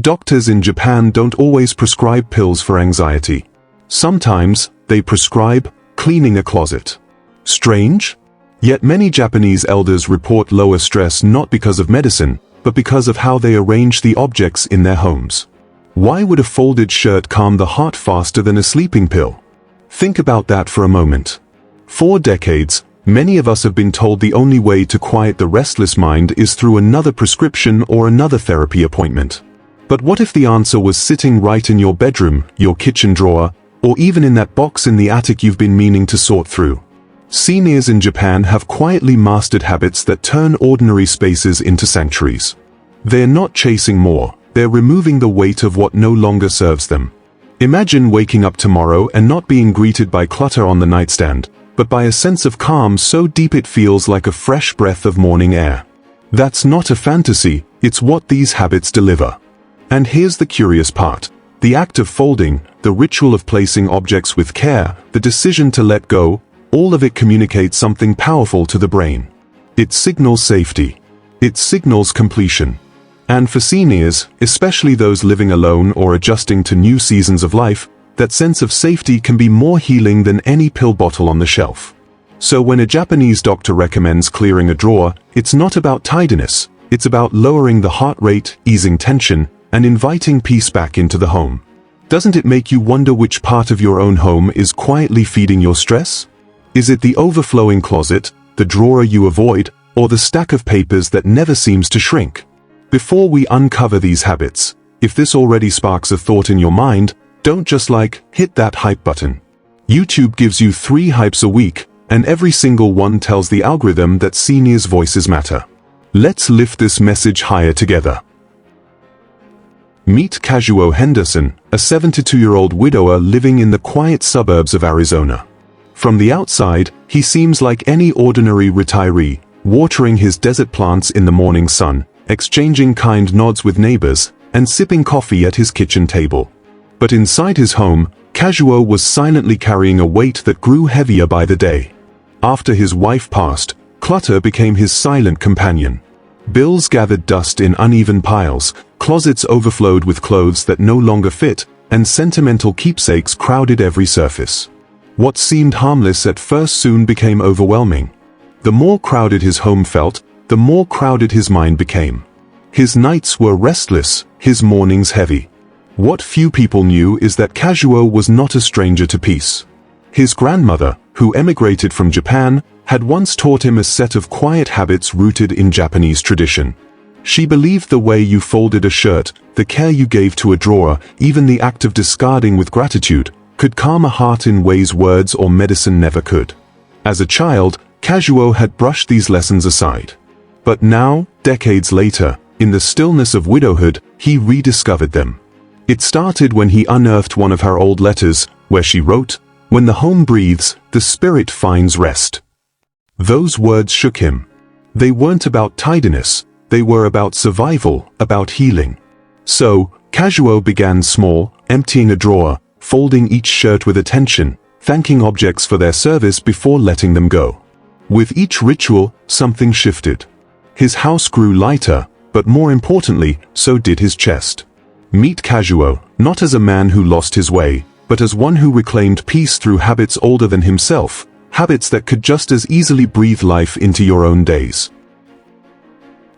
Doctors in Japan don't always prescribe pills for anxiety. Sometimes, they prescribe cleaning a closet. Strange? Yet many Japanese elders report lower stress not because of medicine, but because of how they arrange the objects in their homes. Why would a folded shirt calm the heart faster than a sleeping pill? Think about that for a moment. For decades, many of us have been told the only way to quiet the restless mind is through another prescription or another therapy appointment. But what if the answer was sitting right in your bedroom, your kitchen drawer, or even in that box in the attic you've been meaning to sort through? Seniors in Japan have quietly mastered habits that turn ordinary spaces into sanctuaries. They're not chasing more, they're removing the weight of what no longer serves them. Imagine waking up tomorrow and not being greeted by clutter on the nightstand, but by a sense of calm so deep it feels like a fresh breath of morning air. That's not a fantasy, it's what these habits deliver. And here's the curious part. The act of folding, the ritual of placing objects with care, the decision to let go, all of it communicates something powerful to the brain. It signals safety. It signals completion. And for seniors, especially those living alone or adjusting to new seasons of life, that sense of safety can be more healing than any pill bottle on the shelf. So when a Japanese doctor recommends clearing a drawer, it's not about tidiness, it's about lowering the heart rate, easing tension, and inviting peace back into the home. Doesn't it make you wonder which part of your own home is quietly feeding your stress? Is it the overflowing closet, the drawer you avoid, or the stack of papers that never seems to shrink? Before we uncover these habits, if this already sparks a thought in your mind, don't just hit that hype button. YouTube gives you 3 hypes a week, and every single one tells the algorithm that seniors' voices matter. Let's lift this message higher together. Meet Kazuo Henderson, a 72-year-old widower living in the quiet suburbs of Arizona. From the outside, he seems like any ordinary retiree, watering his desert plants in the morning sun, exchanging kind nods with neighbors, and sipping coffee at his kitchen table. But inside his home, Kazuo was silently carrying a weight that grew heavier by the day. After his wife passed, clutter became his silent companion. Bills gathered dust in uneven piles, closets overflowed with clothes that no longer fit, and sentimental keepsakes crowded every surface. What seemed harmless at first soon became overwhelming. The more crowded his home felt, the more crowded his mind became. His nights were restless, his mornings heavy. What few people knew is that Kazuo was not a stranger to peace. His grandmother, who emigrated from Japan, had once taught him a set of quiet habits rooted in Japanese tradition. She believed the way you folded a shirt, the care you gave to a drawer, even the act of discarding with gratitude, could calm a heart in ways words or medicine never could. As a child, Kazuo had brushed these lessons aside. But now, decades later, in the stillness of widowhood, he rediscovered them. It started when he unearthed one of her old letters, where she wrote, "When the home breathes, the spirit finds rest." Those words shook him. They weren't about tidiness, they were about survival, about healing. So, Kazuo began small, emptying a drawer, folding each shirt with attention, thanking objects for their service before letting them go. With each ritual, something shifted. His house grew lighter, but more importantly, so did his chest. Meet Kazuo, not as a man who lost his way, but as one who reclaimed peace through habits older than himself, habits that could just as easily breathe life into your own days.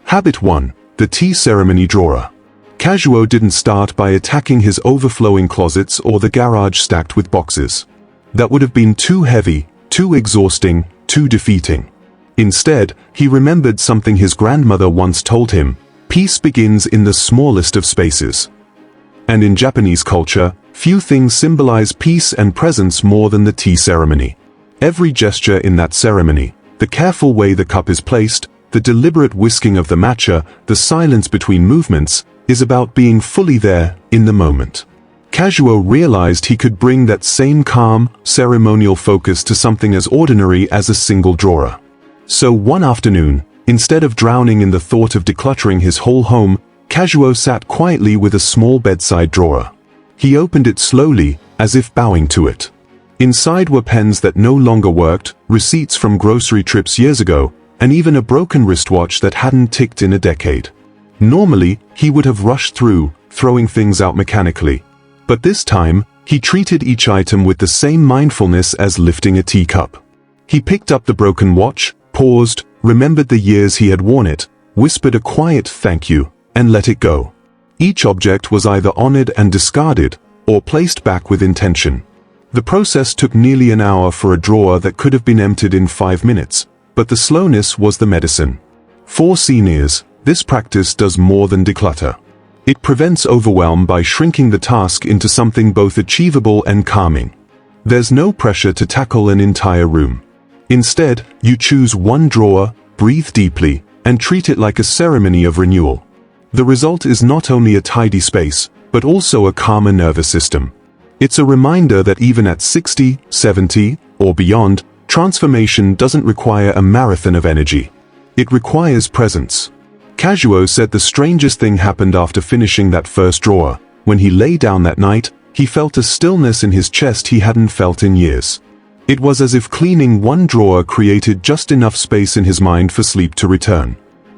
Habit 1. The tea ceremony drawer. Kazuo didn't start by attacking his overflowing closets or the garage stacked with boxes. That would have been too heavy, too exhausting, too defeating. Instead, he remembered something his grandmother once told him: peace begins in the smallest of spaces. And in Japanese culture, few things symbolize peace and presence more than the tea ceremony. Every gesture in that ceremony, the careful way the cup is placed, the deliberate whisking of the matcha, the silence between movements, is about being fully there, in the moment. Kazuo realized he could bring that same calm, ceremonial focus to something as ordinary as a single drawer. So one afternoon, instead of drowning in the thought of decluttering his whole home, Kazuo sat quietly with a small bedside drawer. He opened it slowly, as if bowing to it. Inside were pens that no longer worked, receipts from grocery trips years ago, and even a broken wristwatch that hadn't ticked in a decade. Normally, he would have rushed through, throwing things out mechanically. But this time, he treated each item with the same mindfulness as lifting a teacup. He picked up the broken watch, paused, remembered the years he had worn it, whispered a quiet thank you, and let it go. Each object was either honored and discarded, or placed back with intention. The process took nearly an hour for a drawer that could have been emptied in 5 minutes, but the slowness was the medicine. For seniors, this practice does more than declutter. It prevents overwhelm by shrinking the task into something both achievable and calming. There's no pressure to tackle an entire room. Instead, you choose one drawer, breathe deeply, and treat it like a ceremony of renewal. The result is not only a tidy space, but also a calmer nervous system. It's a reminder that even at 60, 70, or beyond, transformation doesn't require a marathon of energy. It requires presence. Kazuo said the strangest thing happened after finishing that first drawer. When he lay down that night, he felt a stillness in his chest he hadn't felt in years. It was as if cleaning one drawer created just enough space in his mind for sleep to return.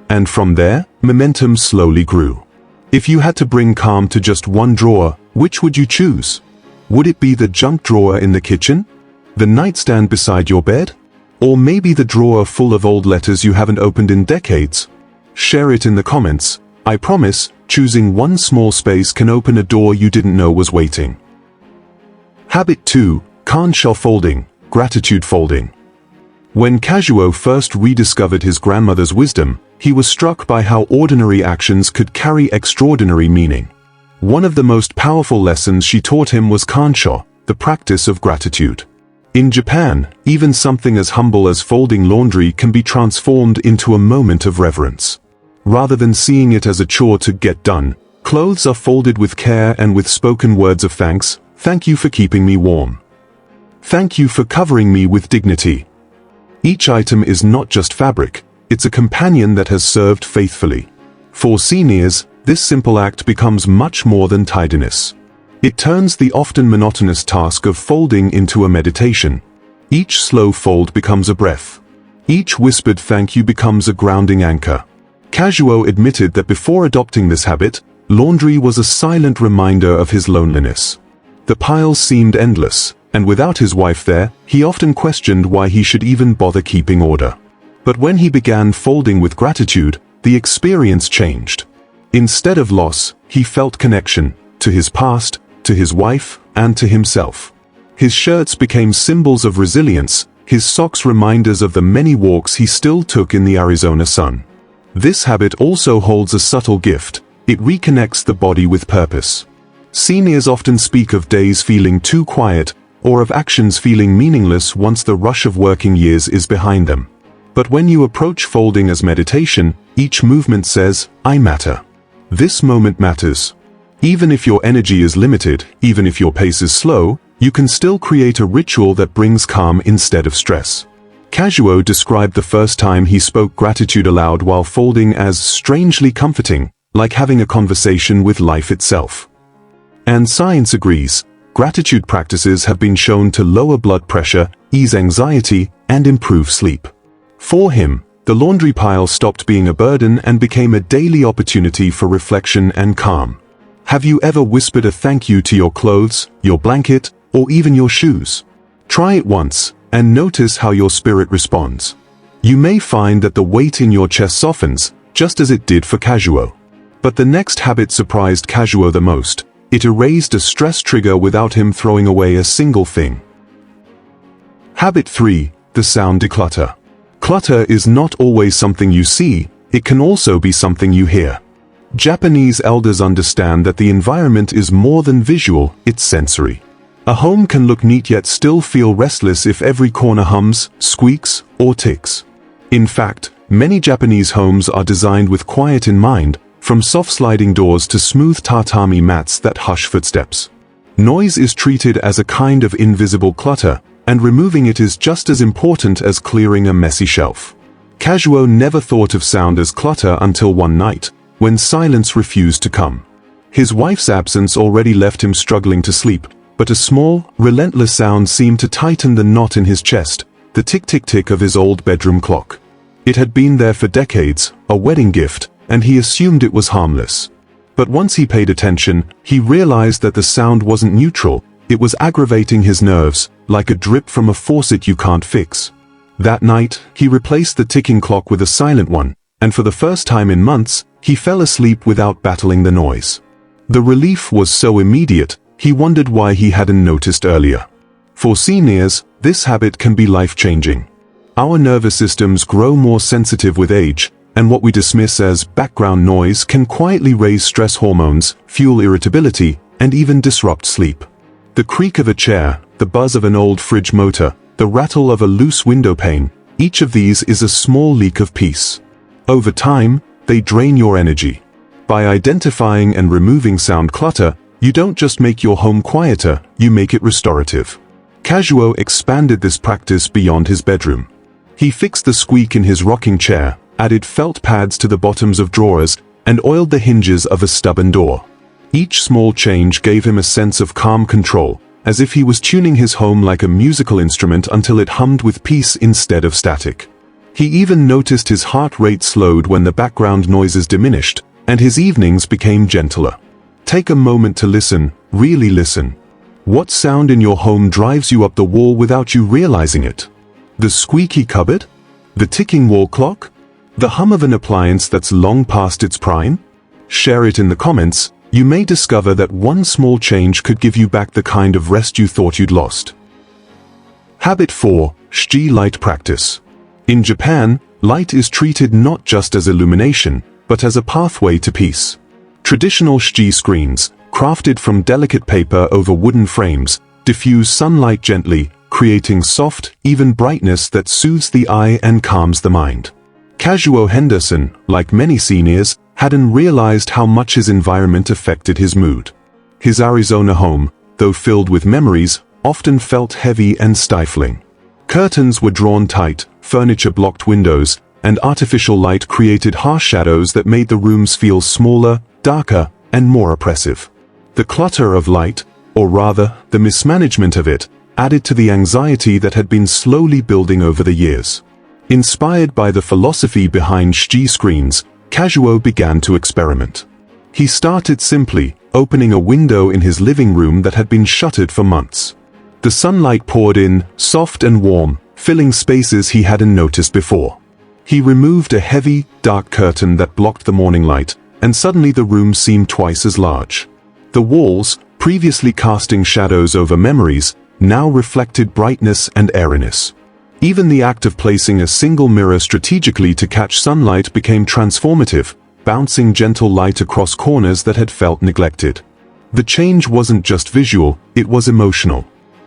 And from there, momentum slowly grew. If you had to bring calm to just one drawer, which would you choose? Would it be the junk drawer in the kitchen? The nightstand beside your bed? Or maybe the drawer full of old letters you haven't opened in decades? Share it in the comments. I promise, choosing one small space can open a door you didn't know was waiting. Habit 2. Kansha Folding, Gratitude Folding. When Kazuo first rediscovered his grandmother's wisdom, he was struck by how ordinary actions could carry extraordinary meaning. One of the most powerful lessons she taught him was kansha, the practice of gratitude. In Japan, even something as humble as folding laundry can be transformed into a moment of reverence. Rather than seeing it as a chore to get done, clothes are folded with care and with spoken words of thanks. Thank you for keeping me warm. Thank you for covering me with dignity. Each item is not just fabric, it's a companion that has served faithfully. For seniors, this simple act becomes much more than tidiness. It turns the often monotonous task of folding into a meditation. Each slow fold becomes a breath. Each whispered thank you becomes a grounding anchor. Kazuo admitted that before adopting this habit, laundry was a silent reminder of his loneliness. The piles seemed endless, and without his wife there, he often questioned why he should even bother keeping order. But when he began folding with gratitude, the experience changed. Instead of loss, he felt connection, to his past, to his wife, and to himself. His shirts became symbols of resilience, his socks reminders of the many walks he still took in the Arizona sun. This habit also holds a subtle gift. It reconnects the body with purpose. Seniors often speak of days feeling too quiet, or of actions feeling meaningless once the rush of working years is behind them. But when you approach folding as meditation, each movement says, I matter. This moment matters. Even if your energy is limited, even if your pace is slow, you can still create a ritual that brings calm instead of stress. Kazuo described the first time he spoke gratitude aloud while folding as strangely comforting, like having a conversation with life itself. And science agrees. Gratitude practices have been shown to lower blood pressure, ease anxiety, and improve sleep. For him, the laundry pile stopped being a burden and became a daily opportunity for reflection and calm. Have you ever whispered a thank you to your clothes, your blanket, or even your shoes? Try it once, and notice how your spirit responds. You may find that the weight in your chest softens, just as it did for Kazuo. But the next habit surprised Kazuo the most. It erased a stress trigger without him throwing away a single thing. Habit 3. The sound declutter. Clutter is not always something you see, it can also be something you hear. Japanese elders understand that the environment is more than visual, it's sensory. A home can look neat yet still feel restless if every corner hums, squeaks, or ticks. In fact, many Japanese homes are designed with quiet in mind, from soft sliding doors to smooth tatami mats that hush footsteps. Noise is treated as a kind of invisible clutter, and removing it is just as important as clearing a messy shelf. Kazuo never thought of sound as clutter until one night, when silence refused to come. His wife's absence already left him struggling to sleep, but a small, relentless sound seemed to tighten the knot in his chest, the tick-tick-tick of his old bedroom clock. It had been there for decades, a wedding gift, and he assumed it was harmless. But once he paid attention, he realized that the sound wasn't neutral, it was aggravating his nerves, like a drip from a faucet you can't fix. That night, he replaced the ticking clock with a silent one, and for the first time in months, he fell asleep without battling the noise. The relief was so immediate, he wondered why he hadn't noticed earlier. For seniors, this habit can be life-changing. Our nervous systems grow more sensitive with age, and what we dismiss as background noise can quietly raise stress hormones, fuel irritability, and even disrupt sleep. The creak of a chair, the buzz of an old fridge motor, the rattle of a loose window pane, each of these is a small leak of peace. Over time, they drain your energy. By identifying and removing sound clutter, you don't just make your home quieter, you make it restorative. Kazuo expanded this practice beyond his bedroom. He fixed the squeak in his rocking chair, added felt pads to the bottoms of drawers, and oiled the hinges of a stubborn door. Each small change gave him a sense of calm control, as if he was tuning his home like a musical instrument until it hummed with peace instead of static. He even noticed his heart rate slowed when the background noises diminished, and his evenings became gentler. Take a moment to listen, really listen. What sound in your home drives you up the wall without you realizing it? The squeaky cupboard? The ticking wall clock? The hum of an appliance that's long past its prime? Share it in the comments. You may discover that one small change could give you back the kind of rest you thought you'd lost. Habit 4. Shōji light practice. In Japan, light is treated not just as illumination, but as a pathway to peace. Traditional shōji screens, crafted from delicate paper over wooden frames, diffuse sunlight gently, creating soft, even brightness that soothes the eye and calms the mind. Kazuo Henderson, like many seniors, hadn't realized how much his environment affected his mood. His Arizona home, though filled with memories, often felt heavy and stifling. Curtains were drawn tight, furniture blocked windows, and artificial light created harsh shadows that made the rooms feel smaller, darker, and more oppressive. The clutter of light, or rather, the mismanagement of it, added to the anxiety that had been slowly building over the years. Inspired by the philosophy behind shōji screens, Kazuo began to experiment. He started simply, opening a window in his living room that had been shuttered for months. The sunlight poured in, soft and warm, filling spaces he hadn't noticed before. He removed a heavy, dark curtain that blocked the morning light, and suddenly the room seemed twice as large. The walls, previously casting shadows over memories, now reflected brightness and airiness. Even the act of placing a single mirror strategically to catch sunlight became transformative, bouncing gentle light across corners that had felt neglected. The change wasn't just visual, it was emotional.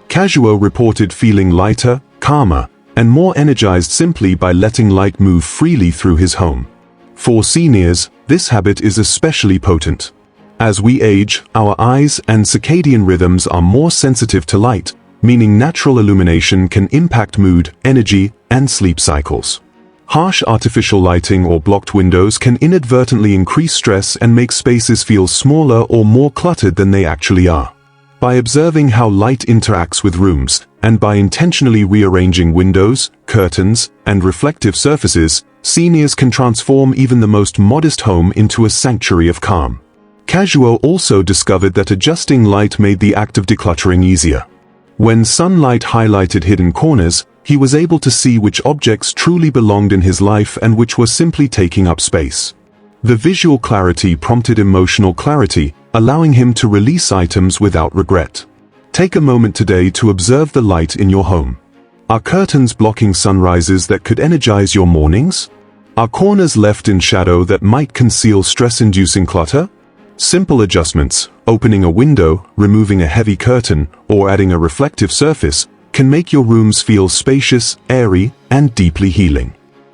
Kazuo reported feeling lighter, calmer, and more energized simply by letting light move freely through his home. For seniors, this habit is especially potent. As we age, our eyes and circadian rhythms are more sensitive to light, meaning natural illumination can impact mood, energy, and sleep cycles. Harsh artificial lighting or blocked windows can inadvertently increase stress and make spaces feel smaller or more cluttered than they actually are. By observing how light interacts with rooms, and by intentionally rearranging windows, curtains, and reflective surfaces, seniors can transform even the most modest home into a sanctuary of calm. Kazuo also discovered that adjusting light made the act of decluttering easier. When sunlight highlighted hidden corners, he was able to see which objects truly belonged in his life and which were simply taking up space. The visual clarity prompted emotional clarity, allowing him to release items without regret. Take a moment today to observe the light in your home. Are curtains blocking sunrises that could energize your mornings? Are corners left in shadow that might conceal stress-inducing clutter? Simple adjustments, opening a window, removing a heavy curtain, or adding a reflective surface, can make your rooms feel spacious, airy, and deeply healing.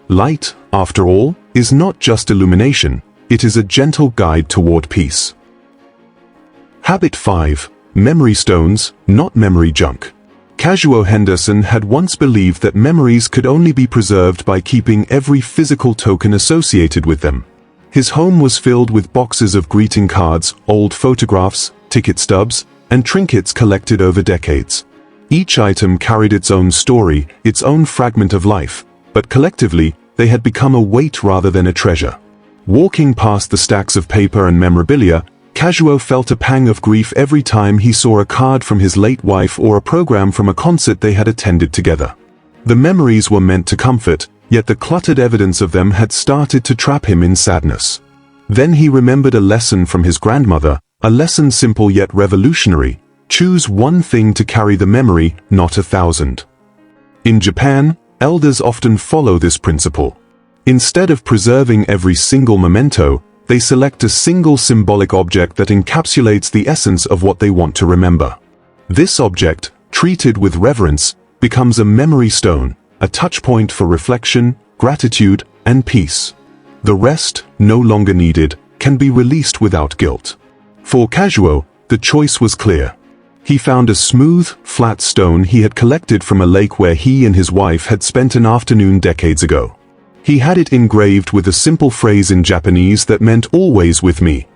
Light, after all, is not just illumination, it is a gentle guide toward peace. Habit 5. Memory stones, not memory junk. Kazuo Henderson had once believed that memories could only be preserved by keeping every physical token associated with them. His home was filled with boxes of greeting cards, old photographs, ticket stubs, and trinkets collected over decades. Each item carried its own story, its own fragment of life, but collectively, they had become a weight rather than a treasure. Walking past the stacks of paper and memorabilia, Kazuo felt a pang of grief every time he saw a card from his late wife or a program from a concert they had attended together. The memories were meant to comfort, yet the cluttered evidence of them had started to trap him in sadness. Then he remembered a lesson from his grandmother, a lesson simple yet revolutionary: choose one thing to carry the memory, not 1,000. In Japan, elders often follow this principle. Instead of preserving every single memento, they select a single symbolic object that encapsulates the essence of what they want to remember. This object, treated with reverence, becomes a memory stone, a touchpoint for reflection, gratitude, and peace. The rest, no longer needed, can be released without guilt. For Kazuo, the choice was clear. He found a smooth, flat stone he had collected from a lake where he and his wife had spent an afternoon decades ago. He had it engraved with a simple phrase in Japanese that meant "always with me."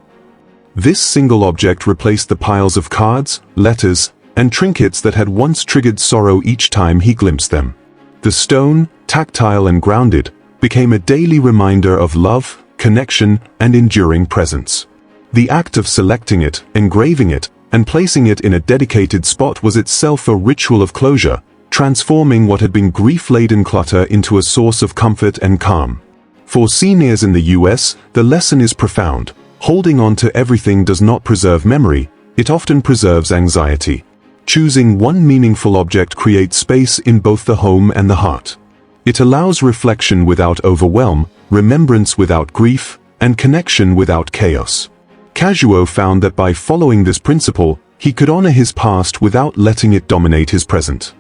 This single object replaced the piles of cards, letters, and trinkets that had once triggered sorrow each time he glimpsed them. The stone, tactile and grounded, became a daily reminder of love, connection, and enduring presence. The act of selecting it, engraving it, and placing it in a dedicated spot was itself a ritual of closure, transforming what had been grief-laden clutter into a source of comfort and calm. For seniors in the US, the lesson is profound. Holding on to everything does not preserve memory, it often preserves anxiety. Choosing one meaningful object creates space in both the home and the heart. It allows reflection without overwhelm, remembrance without grief, and connection without chaos. Kazuo found that by following this principle, he could honor his past without letting it dominate his present.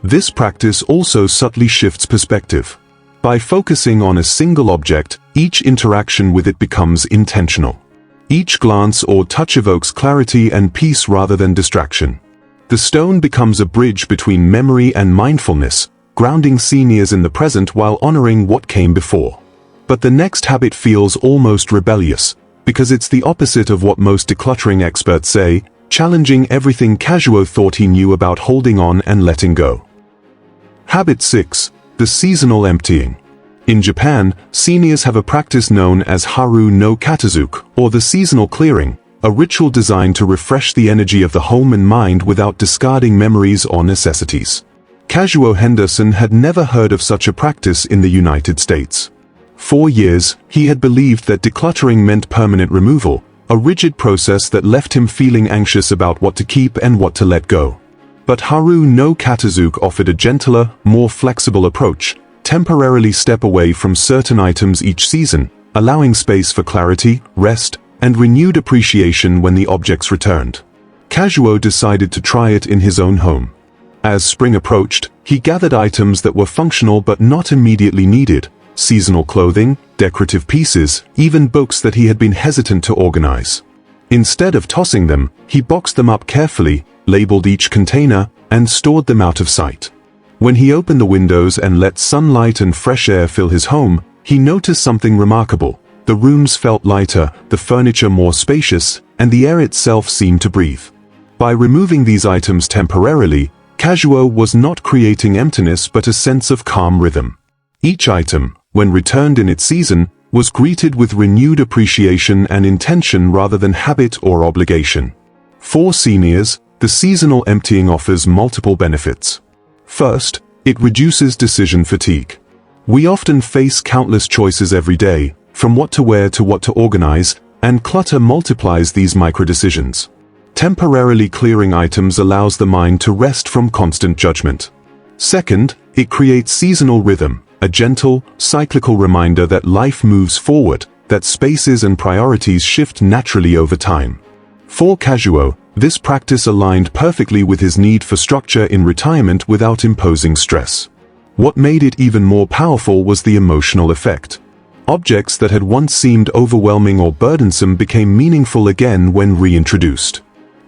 This practice also subtly shifts perspective. By focusing on a single object, each interaction with it becomes intentional. Each glance or touch evokes clarity and peace rather than distraction. The stone becomes a bridge between memory and mindfulness, grounding seniors in the present while honoring what came before. But the next habit feels almost rebellious, because it's the opposite of what most decluttering experts say, challenging everything Kazuo thought he knew about holding on and letting go. Habit 6. The seasonal emptying. In Japan, seniors have a practice known as Haru no Katazuke, or the seasonal clearing, a ritual designed to refresh the energy of the home and mind without discarding memories or necessities. Kazuo Henderson had never heard of such a practice in the United States. For years, he had believed that decluttering meant permanent removal, a rigid process that left him feeling anxious about what to keep and what to let go. But Haru no Katazuke offered a gentler, more flexible approach: temporarily step away from certain items each season, allowing space for clarity, rest, and renewed appreciation when the objects returned. Kazuo decided to try it in his own home. As spring approached, he gathered items that were functional but not immediately needed: seasonal clothing, decorative pieces, even books that he had been hesitant to organize. Instead of tossing them, he boxed them up carefully, labeled each container, and stored them out of sight. When he opened the windows and let sunlight and fresh air fill his home, he noticed something remarkable. The rooms felt lighter, the furniture more spacious, and the air itself seemed to breathe. By removing these items temporarily, Kazuo was not creating emptiness but a sense of calm rhythm. Each item, when returned in its season, was greeted with renewed appreciation and intention rather than habit or obligation. For seniors, the seasonal emptying offers multiple benefits. First, it reduces decision fatigue. We often face countless choices every day, from what to wear to what to organize, and clutter multiplies these micro-decisions. Temporarily clearing items allows the mind to rest from constant judgment. Second, it creates seasonal rhythm, a gentle, cyclical reminder that life moves forward, that spaces and priorities shift naturally over time. For Kazuo, this practice aligned perfectly with his need for structure in retirement without imposing stress. What made it even more powerful was the emotional effect. Objects that had once seemed overwhelming or burdensome became meaningful again when reintroduced.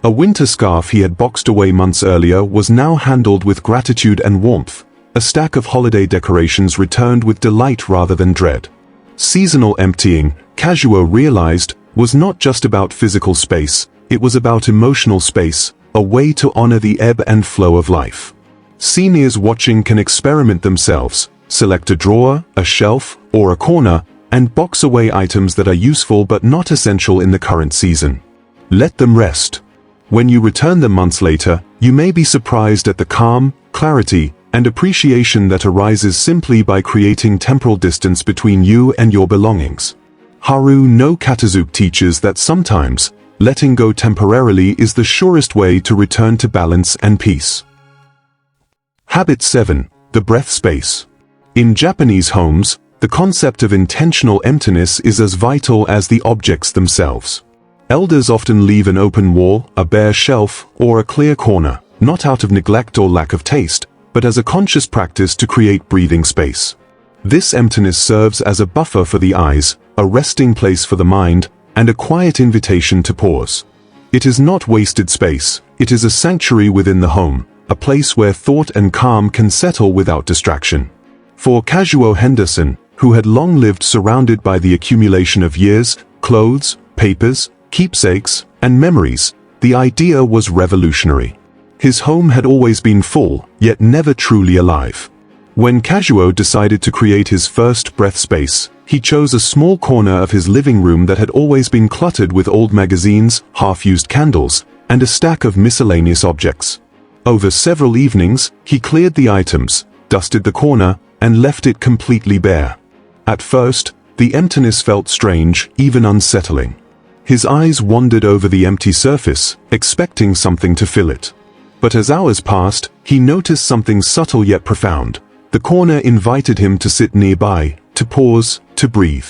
A winter scarf he had boxed away months earlier was now handled with gratitude and warmth. A stack of holiday decorations returned with delight rather than dread. Seasonal emptying, Kazuo realized, was not just about physical space, it was about emotional space, a way to honor the ebb and flow of life. Seniors watching can experiment themselves, select a drawer, a shelf, or a corner, and box away items that are useful but not essential in the current season. Let them rest. When you return them months later, you may be surprised at the calm, clarity, and appreciation that arises simply by creating temporal distance between you and your belongings. Haru no Katazuki teaches that sometimes, letting go temporarily is the surest way to return to balance and peace. Habit 7. The breath space. In Japanese homes, the concept of intentional emptiness is as vital as the objects themselves. Elders often leave an open wall, a bare shelf, or a clear corner, not out of neglect or lack of taste, but as a conscious practice to create breathing space. This emptiness serves as a buffer for the eyes, a resting place for the mind, and a quiet invitation to pause. It is not wasted space, it is a sanctuary within the home, a place where thought and calm can settle without distraction. For Kazuo Henderson, who had long lived surrounded by the accumulation of years, clothes, papers, keepsakes, and memories, the idea was revolutionary. His home had always been full, yet never truly alive. When Kazuo decided to create his first breath space, he chose a small corner of his living room that had always been cluttered with old magazines, half-used candles, and a stack of miscellaneous objects. Over several evenings, he cleared the items, dusted the corner, and left it completely bare. At first, the emptiness felt strange, even unsettling. His eyes wandered over the empty surface, expecting something to fill it. But as hours passed, he noticed something subtle yet profound. The corner invited him to sit nearby, to pause, to breathe.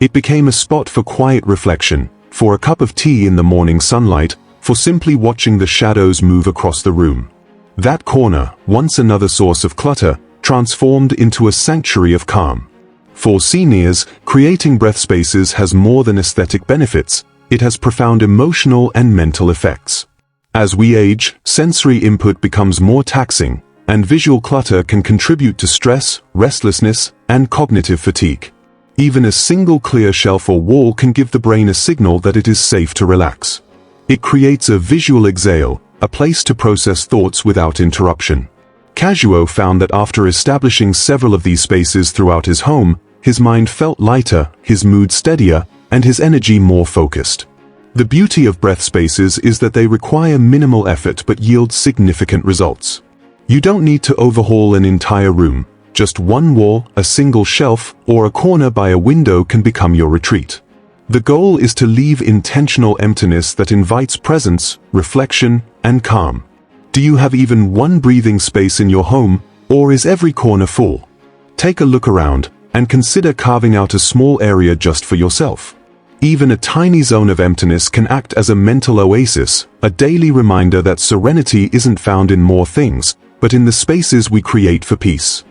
It became a spot for quiet reflection, for a cup of tea in the morning sunlight, for simply watching the shadows move across the room. That corner, once another source of clutter, transformed into a sanctuary of calm. For seniors, creating breath spaces has more than aesthetic benefits. It has profound emotional and mental effects. As we age, sensory input becomes more taxing, and visual clutter can contribute to stress, restlessness, and cognitive fatigue. Even a single clear shelf or wall can give the brain a signal that it is safe to relax. It creates a visual exhale, a place to process thoughts without interruption. Kazuo found that after establishing several of these spaces throughout his home, his mind felt lighter, his mood steadier, and his energy more focused. The beauty of breath spaces is that they require minimal effort but yield significant results. You don't need to overhaul an entire room. Just one wall, a single shelf, or a corner by a window can become your retreat. The goal is to leave intentional emptiness that invites presence, reflection, and calm. Do you have even one breathing space in your home, or is every corner full? Take a look around, and consider carving out a small area just for yourself. Even a tiny zone of emptiness can act as a mental oasis, a daily reminder that serenity isn't found in more things, but in the spaces we create for peace.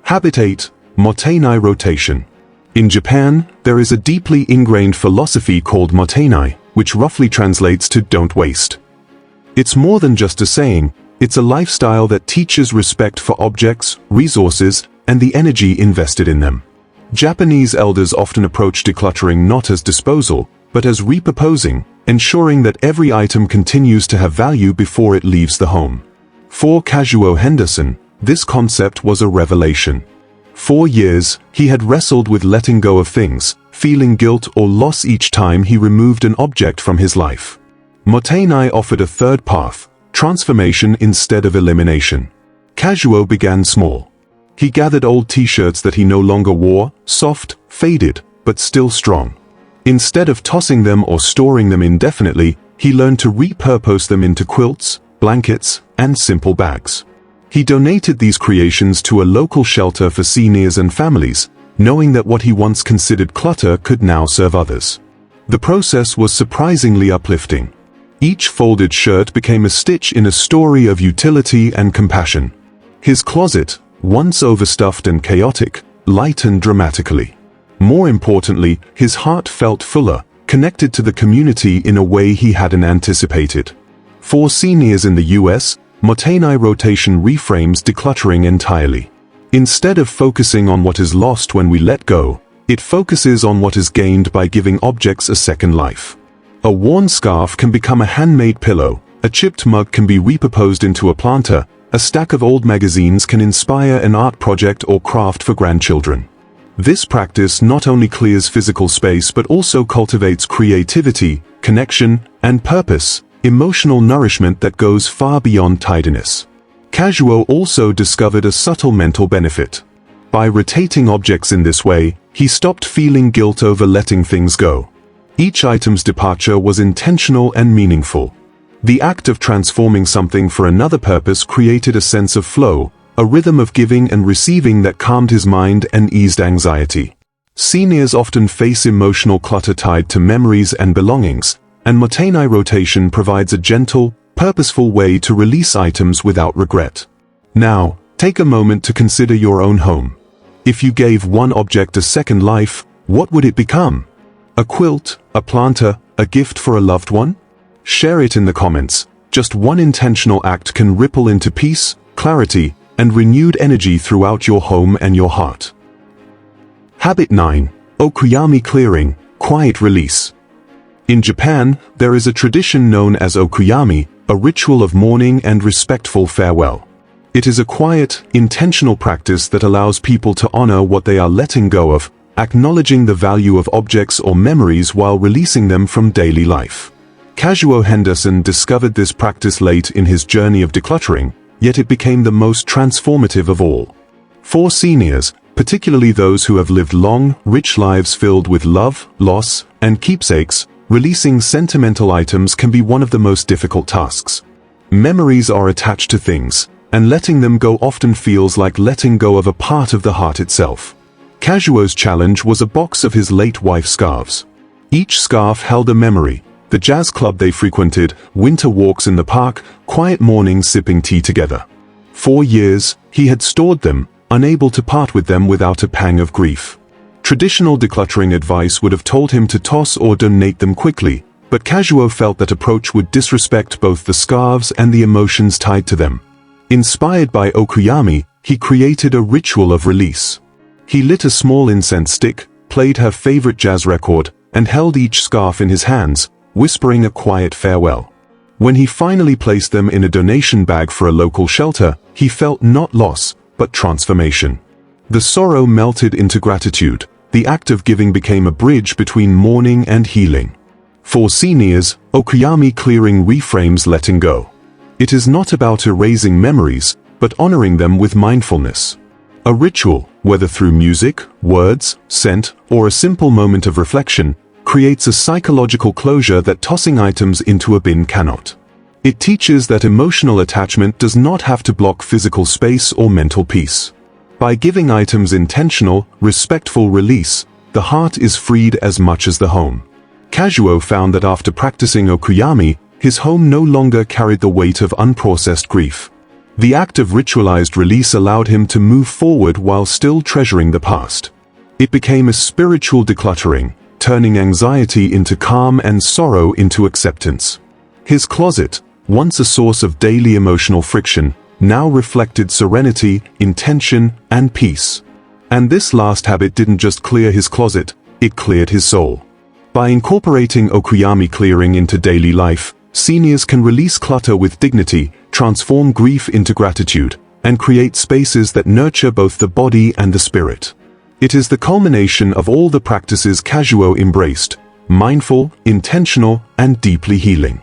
Habit 8. Mottainai Rotation. In Japan, there is a deeply ingrained philosophy called Mottainai, which roughly translates to "don't waste." It's more than just a saying, it's a lifestyle that teaches respect for objects, resources, and the energy invested in them. Japanese elders often approach decluttering not as disposal, but as repurposing, ensuring that every item continues to have value before it leaves the home. For Kazuo Henderson, this concept was a revelation. For years, he had wrestled with letting go of things, feeling guilt or loss each time he removed an object from his life. Mottainai offered a third path, transformation instead of elimination. Kazuo began small. He gathered old t-shirts that he no longer wore, soft, faded, but still strong. Instead of tossing them or storing them indefinitely, he learned to repurpose them into quilts, blankets, and simple bags. He donated these creations to a local shelter for seniors and families, knowing that what he once considered clutter could now serve others. The process was surprisingly uplifting. Each folded shirt became a stitch in a story of utility and compassion. His closet, once overstuffed and chaotic, lightened dramatically. More importantly, his heart felt fuller, connected to the community in a way he hadn't anticipated. For seniors in the US, Mottainai Rotation reframes decluttering entirely. Instead of focusing on what is lost when we let go, it focuses on what is gained by giving objects a second life. A worn scarf can become a handmade pillow, a chipped mug can be repurposed into a planter, a stack of old magazines can inspire an art project or craft for grandchildren. This practice not only clears physical space but also cultivates creativity, connection, and purpose, emotional nourishment that goes far beyond tidiness. Kazuo also discovered a subtle mental benefit. By rotating objects in this way, he stopped feeling guilt over letting things go. Each item's departure was intentional and meaningful. The act of transforming something for another purpose created a sense of flow, a rhythm of giving and receiving that calmed his mind and eased anxiety. Seniors often face emotional clutter tied to memories and belongings, and Mottainai Rotation provides a gentle, purposeful way to release items without regret. Now, take a moment to consider your own home. If you gave one object a second life, what would it become? A quilt, a planter, a gift for a loved one? Share it in the comments. Just one intentional act can ripple into peace, clarity, and renewed energy throughout your home and your heart. Habit 9. Okuyami Clearing, Quiet Release. In Japan, there is a tradition known as Okuyami, a ritual of mourning and respectful farewell. It is a quiet, intentional practice that allows people to honor what they are letting go of, acknowledging the value of objects or memories while releasing them from daily life. Kazuo Henderson discovered this practice late in his journey of decluttering, yet it became the most transformative of all. For seniors, particularly those who have lived long, rich lives filled with love, loss, and keepsakes, releasing sentimental items can be one of the most difficult tasks. Memories are attached to things, and letting them go often feels like letting go of a part of the heart itself. Kazuo's challenge was a box of his late wife's scarves. Each scarf held a memory: the jazz club they frequented, winter walks in the park, quiet mornings sipping tea together. For years, he had stored them, unable to part with them without a pang of grief. Traditional decluttering advice would have told him to toss or donate them quickly, but Kazuo felt that approach would disrespect both the scarves and the emotions tied to them. Inspired by Okuyami, he created a ritual of release. He lit a small incense stick, played her favorite jazz record, and held each scarf in his hands, whispering a quiet farewell. When he finally placed them in a donation bag for a local shelter, he felt not loss, but transformation. The sorrow melted into gratitude. The act of giving became a bridge between mourning and healing. For seniors, Okuyami Clearing reframes letting go. It is not about erasing memories, but honoring them with mindfulness. A ritual, whether through music, words, scent, or a simple moment of reflection, creates a psychological closure that tossing items into a bin cannot. It teaches that emotional attachment does not have to block physical space or mental peace. By giving items intentional, respectful release, the heart is freed as much as the home. Kazuo found that after practicing Okuyami, his home no longer carried the weight of unprocessed grief. The act of ritualized release allowed him to move forward while still treasuring the past. It became a spiritual decluttering, turning anxiety into calm and sorrow into acceptance. His closet, once a source of daily emotional friction, now reflected serenity, intention, and peace. And this last habit didn't just clear his closet, it cleared his soul. By incorporating Okuyami Clearing into daily life, seniors can release clutter with dignity, transform grief into gratitude, and create spaces that nurture both the body and the spirit. It is the culmination of all the practices Kazuo embraced: mindful, intentional, and deeply healing.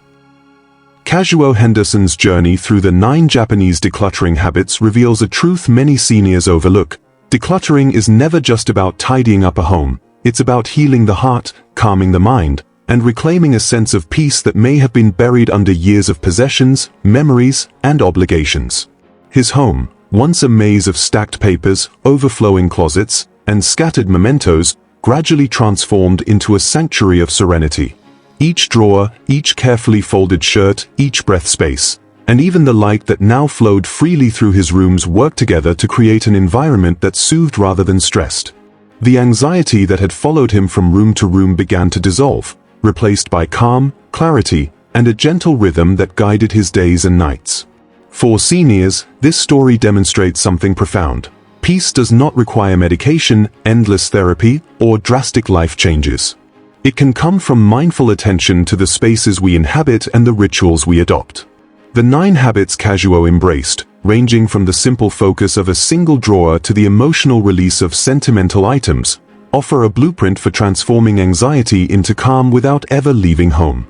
Kazuo Henderson's journey through the 9 Japanese decluttering habits reveals a truth many seniors overlook. Decluttering is never just about tidying up a home, it's about healing the heart, calming the mind, and reclaiming a sense of peace that may have been buried under years of possessions, memories, and obligations. His home, once a maze of stacked papers, overflowing closets, and scattered mementos, gradually transformed into a sanctuary of serenity. Each drawer, each carefully folded shirt, each breath space, and even the light that now flowed freely through his rooms worked together to create an environment that soothed rather than stressed. The anxiety that had followed him from room to room began to dissolve, replaced by calm, clarity, and a gentle rhythm that guided his days and nights. For seniors, this story demonstrates something profound. Peace does not require medication, endless therapy, or drastic life changes. It can come from mindful attention to the spaces we inhabit and the rituals we adopt. The 9 habits Kazuo embraced, ranging from the simple focus of a single drawer to the emotional release of sentimental items, offer a blueprint for transforming anxiety into calm without ever leaving home.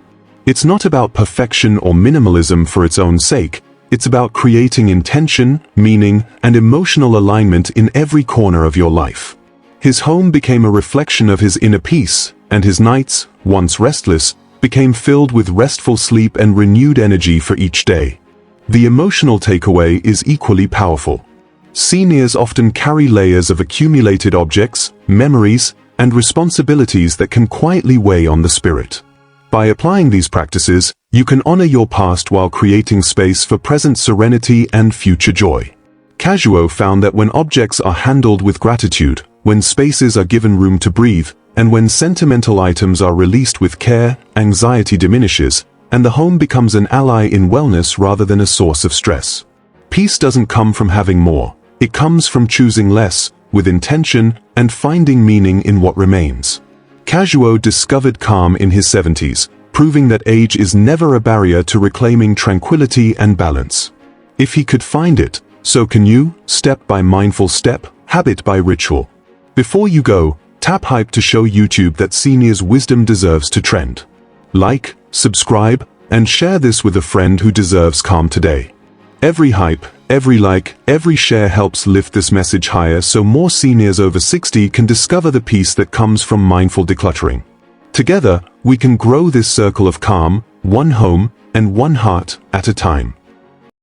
It's not about perfection or minimalism for its own sake, it's about creating intention, meaning, and emotional alignment in every corner of your life. His home became a reflection of his inner peace, and his nights, once restless, became filled with restful sleep and renewed energy for each day. The emotional takeaway is equally powerful. Seniors often carry layers of accumulated objects, memories, and responsibilities that can quietly weigh on the spirit. By applying these practices, you can honor your past while creating space for present serenity and future joy. Kazuo found that when objects are handled with gratitude, when spaces are given room to breathe, and when sentimental items are released with care, anxiety diminishes, and the home becomes an ally in wellness rather than a source of stress. Peace doesn't come from having more, it comes from choosing less, with intention, and finding meaning in what remains. Kazuo discovered calm in his 70s, proving that age is never a barrier to reclaiming tranquility and balance. If he could find it, so can you, step by mindful step, habit by ritual. Before you go, tap hype to show YouTube that seniors' wisdom deserves to trend. Like, subscribe, and share this with a friend who deserves calm today. Every hype, every like, every share helps lift this message higher so more seniors over 60 can discover the peace that comes from mindful decluttering. Together, we can grow this circle of calm, one home, and one heart at a time.